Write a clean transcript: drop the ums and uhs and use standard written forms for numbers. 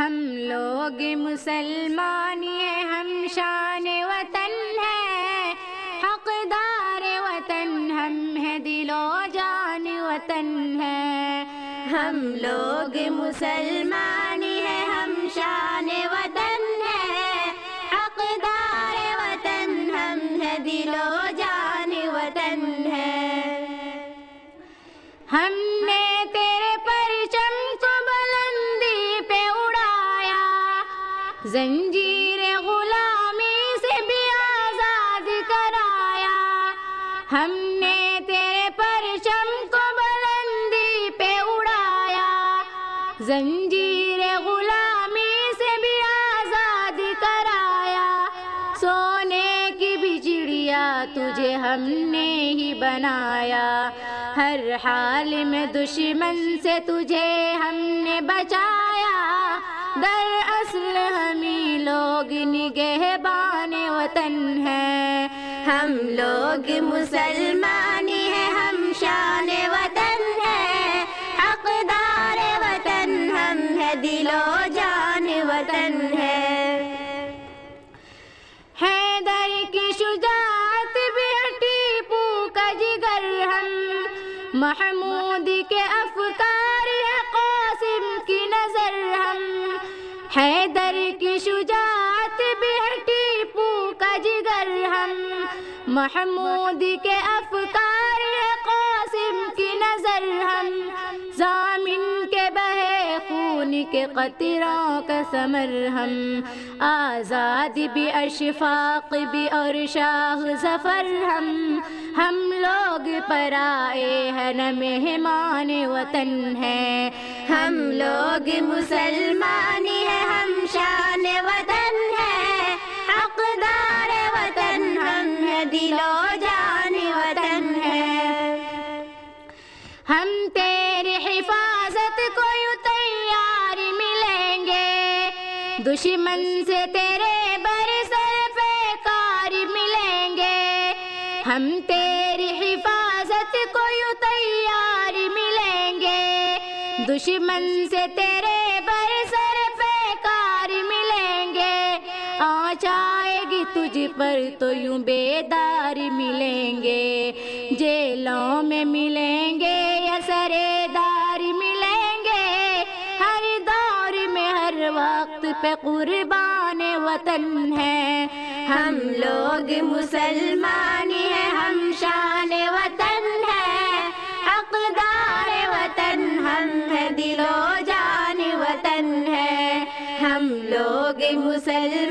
ہم لوگ مسلمان ہیں، ہم شان وطن ہیں، حقدار وطن ہم ہیں، دل و جان وطن ہے۔ ہم لوگ مسلمان ہیں، ہم شان وطن ہیں، حقدار وطن ہم ہیں، دل و جان وطن ہے۔ ہم نے تیرے پرچم کو بلندی پہ اڑایا، زنجیر غلامی سے بھی آزاد کرایا۔ ہم نے تیرے پرچم کو بلندی پہ اڑایا، زنجیر غلامی سے بھی آزاد کرایا۔ سونے کی بھی چڑیا تجھے ہم نے ہی بنایا، ہر حال میں دشمن سے تجھے ہم نے بچایا۔ دراصل ہمیں لوگ نگہبان وطن ہیں، ہم لوگ مسلمان ہیں، ہم شان وطن ہیں، حقدار وطن ہم ہیں، دل و جان وطن ہے۔ حیدر کی شجاعت بھی ٹیپو کا جگر ہم، محمود کے افکار ہے قاسم کی نظر ہم۔ حیدر کی شجاعت بھی ٹیپو کا جگر ہم، محمود کے افکار ہے قاسم کی نظر ہم۔ ضامن کے بہے خون کے قطروں کا ثمر ہم، آزاد بھی اشفاق بھی اور شاہ ظفر ہم لوگ پرائے ہیں نہ مہمان وطن ہیں، ہم لوگ مسلمان ہیں، ہم شان وطن ہیں، حقدار وطن ہم ہیں، دل و جان وطن ہے۔ ہم تیری حفاظت کو یوں تیار ملیں گے، دشمن سے تیرے برسر پیکار ملیں گے۔ ہم تیری حفاظت کو یوں تیار ملیں گے، دشمن سے تیرے برسر پیکار ملیں گے۔ آنچ آئے گی تجھ پر تو یوں بیدار ملیں گے، جیلوں میں ملیں گے یا سرےدار ملیں گے، ہر دور میں ہر وقت پہ قربان وطن ہے۔ ہم لوگ مسلمان ہیں، ہم شان وطن ہیں، حقدار وطن ہم ہیں، دل و جان وطن ہے۔ ہم لوگ مسلمان